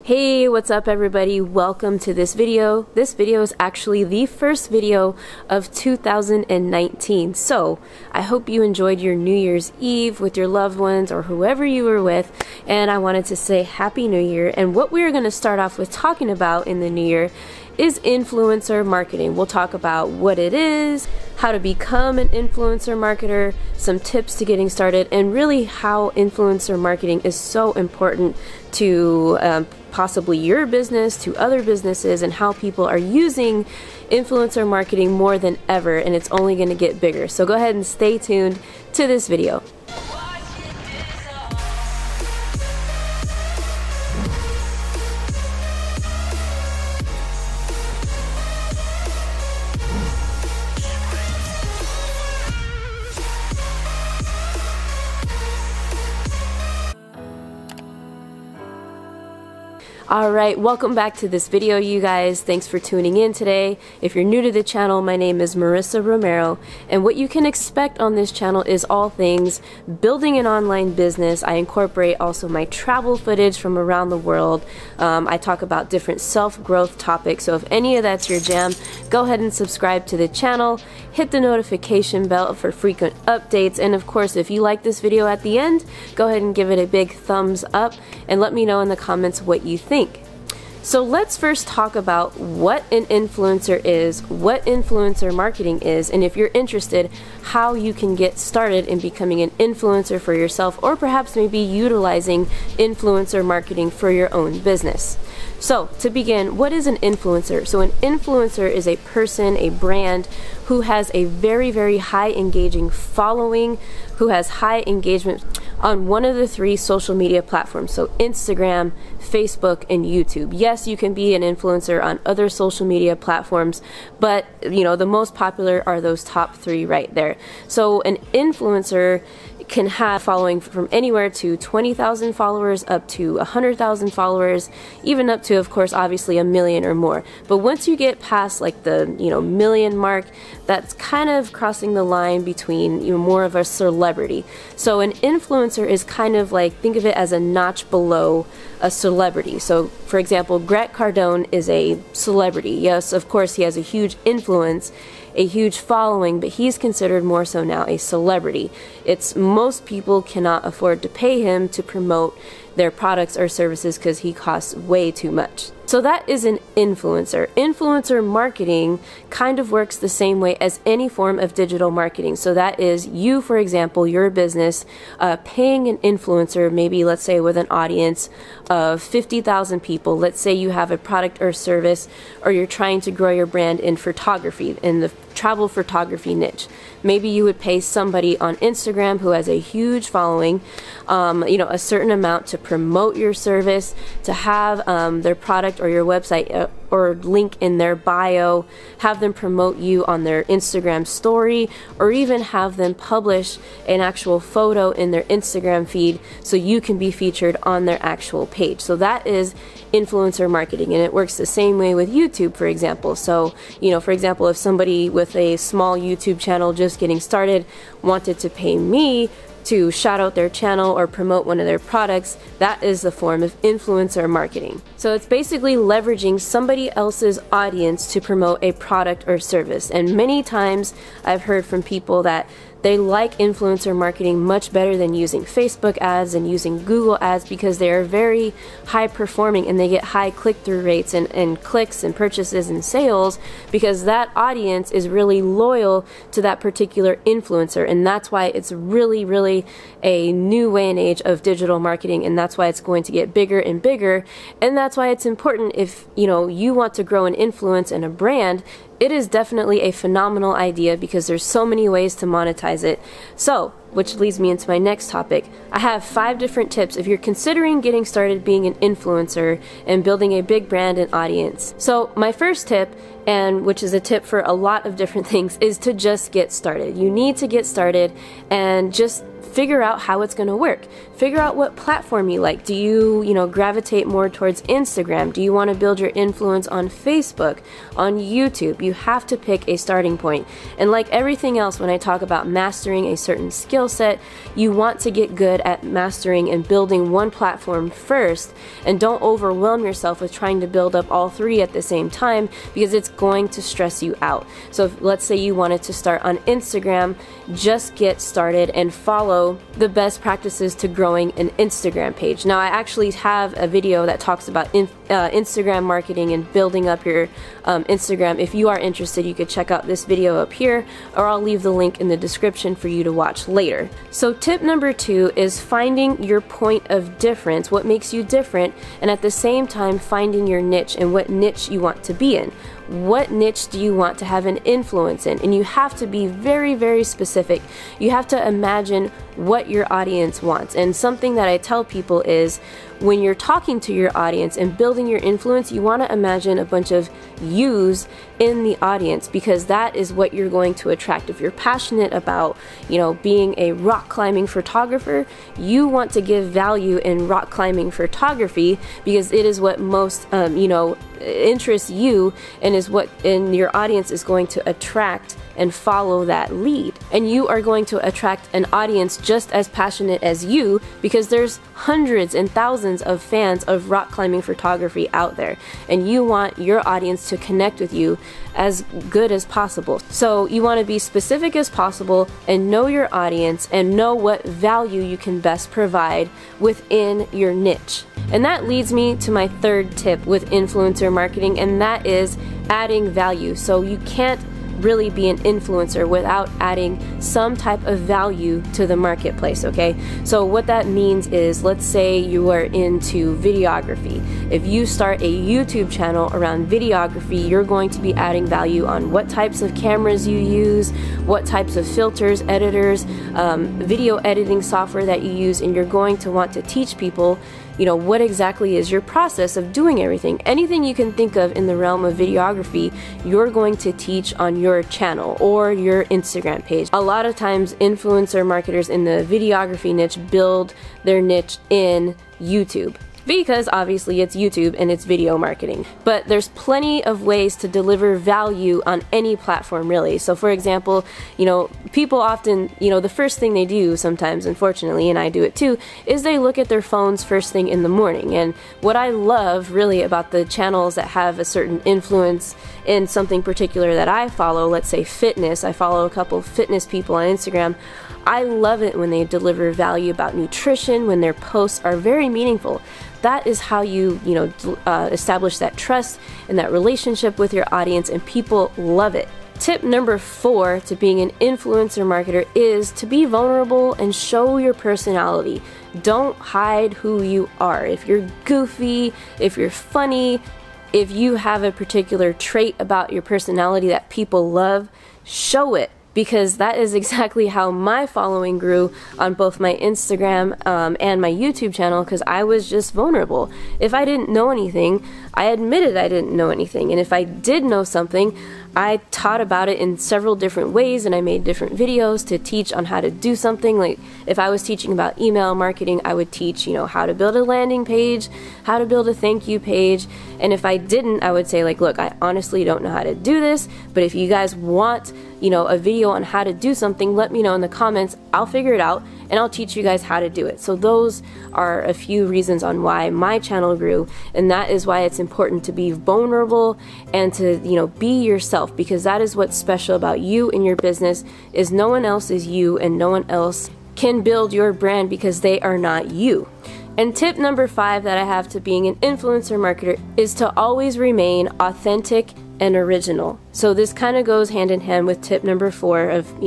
Hey, what's up everybody? Welcome to this video. This video is actually the first video of 2019. So I hope you enjoyed your New Year's Eve with your loved ones or whoever you were with. And I wanted to say Happy New Year. And what we're going to start off with talking about in the new year is influencer marketing. We'll talk about what it is, how to become an influencer marketer, some tips to getting started, and really how influencer marketing is so important to possibly your business, to other businesses, and how people are using influencer marketing more than ever, and it's only going to get bigger. So go ahead and stay tuned to this video. Alright, welcome back to this video, you guys. Thanks for tuning in today. If you're new to the channel, my name is Marissa Romero, and what you can expect on this channel is all things building an online business. I incorporate also my travel footage from around the world. I talk about different self-growth topics, so if any of that's your jam, go ahead and subscribe to the channel, hit the notification bell for frequent updates, and of course, if you like this video at the end, go ahead and give it a big thumbs up, and let me know in the comments what you think. So let's first talk about what an influencer is, what influencer marketing is, and if you're interested, how you can get started in becoming an influencer for yourself, or perhaps maybe utilizing influencer marketing for your own business. So to begin, what is an influencer? So an influencer is a person, a brand who has a very, very high engaging following, who has high engagement on one of the three social media platforms. So Instagram, Facebook, and YouTube. Yes, you can be an influencer on other social media platforms, but you know, the most popular are those top three right there. So an influencer can have following from anywhere to 20,000 followers up to 100,000 followers, even up to, of course, obviously 1 million or more. But once you get past like the million mark, that's kind of crossing the line between more of a celebrity. So an influencer is kind of like, think of it as a notch below a celebrity. So for example, Grant Cardone is a celebrity. Yes, of course he has a huge influence, a huge following, but he's considered more so now a celebrity. It's most people cannot afford to pay him to promote their products or services because he costs way too much. So that is an influencer. Influencer marketing kind of works the same way as any form of digital marketing. So that is you, for example, your business, paying an influencer, maybe let's say with an audience of 50,000 people. Let's say you have a product or service, or you're trying to grow your brand in photography, in the travel photography niche. Maybe you would pay somebody on Instagram who has a huge following, a certain amount to promote your service, to have their product or your website or link in their bio, have them promote you on their Instagram story, or even have them publish an actual photo in their Instagram feed so you can be featured on their actual page. So that is influencer marketing, and it works the same way with YouTube, for example. So, for example, if somebody with a small YouTube channel just getting started wanted to pay me to shout out their channel or promote one of their products, that is the form of influencer marketing. So it's basically leveraging somebody else's audience to promote a product or service. And many times I've heard from people that they like influencer marketing much better than using Facebook ads and using Google ads because they are very high performing and they get high click-through rates and clicks and purchases and sales because that audience is really loyal to that particular influencer, and that's why it's really, really a new way and age of digital marketing, and that's why it's going to get bigger and bigger, and that's why it's important if you want to grow an influence and a brand. It is definitely a phenomenal idea because there's so many ways to monetize it. So, which leads me into my next topic. I have 5 different tips if you're considering getting started being an influencer and building a big brand and audience. So my first tip, and which is a tip for a lot of different things, is to just get started. You need to get started and just figure out how it's going to work. Figure out what platform you like. Do you, gravitate more towards Instagram? Do you want to build your influence on Facebook, on YouTube? You have to pick a starting point. And like everything else, when I talk about mastering a certain skill set, you want to get good at mastering and building one platform first, and don't overwhelm yourself with trying to build up all three at the same time, because it's going to stress you out. So if, let's say you wanted to start on Instagram, just get started and follow the best practices to growing an Instagram page. Now, I actually have a video that talks about Instagram marketing and building up your Instagram. If you are interested, you could check out this video up here, or I'll leave the link in the description for you to watch later. So tip number 2 is finding your point of difference, what makes you different, and at the same time finding your niche and what niche you want to be in. What niche do you want to have an influence in? And you have to be very, very specific. You have to imagine what your audience wants. And something that I tell people is, when you're talking to your audience and building your influence, you want to imagine a bunch of yous in the audience, because that is what you're going to attract. If you're passionate about, being a rock climbing photographer, you want to give value in rock climbing photography, because it is what most, interests you, and is what in your audience is going to attract and follow that lead. And you are going to attract an audience just as passionate as you, because there's hundreds and thousands of fans of rock climbing photography out there, and you want your audience to connect with you as good as possible. So you want to be specific as possible and know your audience and know what value you can best provide within your niche. And that leads me to my third tip with influencer marketing, and that is adding value. So you can't really be an influencer without adding some type of value to the marketplace, okay? So what that means is, let's say you are into videography. If you start a YouTube channel around videography, you're going to be adding value on what types of cameras you use, what types of filters, editors, video editing software that you use, and you're going to want to teach people what exactly is your process of doing everything. Anything you can think of in the realm of videography, you're going to teach on your channel or your Instagram page. A lot of times, influencer marketers in the videography niche build their niche in YouTube, because obviously it's YouTube and it's video marketing. But there's plenty of ways to deliver value on any platform, really. So for example, people often, the first thing they do sometimes, unfortunately, and I do it too, is they look at their phones first thing in the morning. And what I love really about the channels that have a certain influence in something particular that I follow, let's say fitness, I follow a couple fitness people on Instagram. I love it when they deliver value about nutrition, when their posts are very meaningful. That is how you, establish that trust and that relationship with your audience, and people love it. Tip number 4 to being an influencer marketer is to be vulnerable and show your personality. Don't hide who you are. If you're goofy, if you're funny, if you have a particular trait about your personality that people love, show it. Because that is exactly how my following grew on both my Instagram and my YouTube channel, because I was just vulnerable. If I didn't know anything, I admitted I didn't know anything. And if I did know something, I taught about it in several different ways, and I made different videos to teach on how to do something. Like if I was teaching about email marketing, I would teach, how to build a landing page, how to build a thank you page. And if I didn't, I would say like, look, I honestly don't know how to do this, but if you guys want, a video on how to do something, let me know in the comments. I'll figure it out and I'll teach you guys how to do it. So those are a few reasons on why my channel grew, and that is why it's important to be vulnerable and to, be yourself, because that is what's special about you and your business, is no one else is you and no one else can build your brand because they are not you. And tip number 5 that I have to being an influencer marketer is to always remain authentic and original. So this kind of goes hand in hand with tip number 4 of,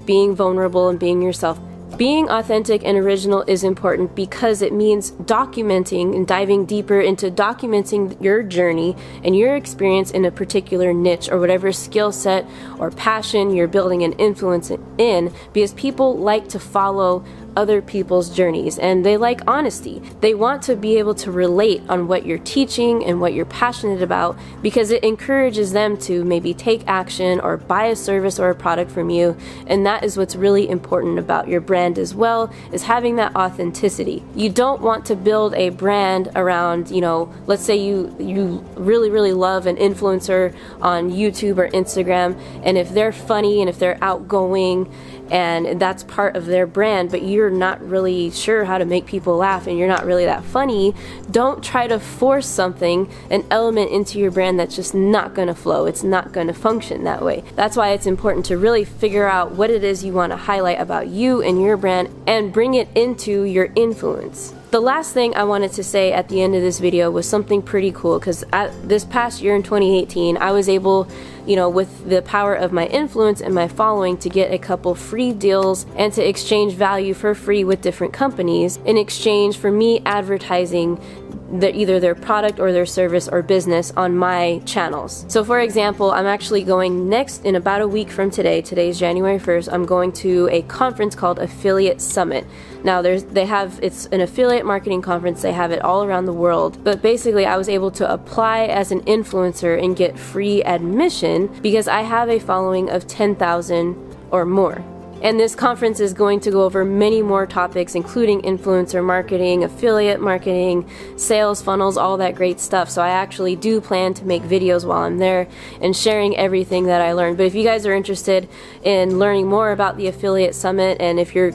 being vulnerable and being yourself. Being authentic and original is important because it means documenting and diving deeper into documenting your journey and your experience in a particular niche or whatever skill set or passion you're building an influence in, because people like to follow other people's journeys, and they like honesty. They want to be able to relate on what you're teaching and what you're passionate about, because it encourages them to maybe take action or buy a service or a product from you. And that is what's really important about your brand as well, is having that authenticity. You don't want to build a brand around, let's say you really love an influencer on YouTube or Instagram, and if they're funny and if they're outgoing and that's part of their brand, but you're not really sure how to make people laugh and you're not really that funny, don't try to force something, an element into your brand that's just not going to flow. It's not going to function that way. That's why it's important to really figure out what it is you want to highlight about you and your brand and bring it into your influence. The last thing I wanted to say at the end of this video was something pretty cool, because this past year in 2018, I was able, with the power of my influence and my following, to get a couple free deals and to exchange value for free with different companies in exchange for me advertising either their product or their service or business on my channels. So for example, I'm actually going next in about a week from today. Today's January 1st. I'm going to a conference called Affiliate Summit. Now it's an affiliate marketing conference. They have it all around the world. But basically I was able to apply as an influencer and get free admission because I have a following of 10,000 or more. And this conference is going to go over many more topics, including influencer marketing, affiliate marketing, sales funnels, all that great stuff. So I actually do plan to make videos while I'm there and sharing everything that I learned. But if you guys are interested in learning more about the Affiliate Summit, and if you're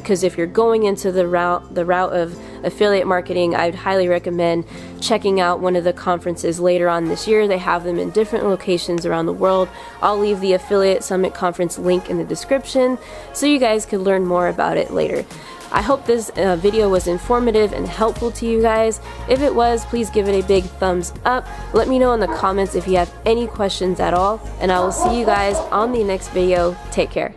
going into the route of affiliate marketing, I'd highly recommend checking out one of the conferences later on this year. They have them in different locations around the world. I'll leave the Affiliate Summit conference link in the description so you guys could learn more about it later. I hope this video was informative and helpful to you guys. If it was, please give it a big thumbs up. Let me know in the comments if you have any questions at all, and I will see you guys on the next video. Take care.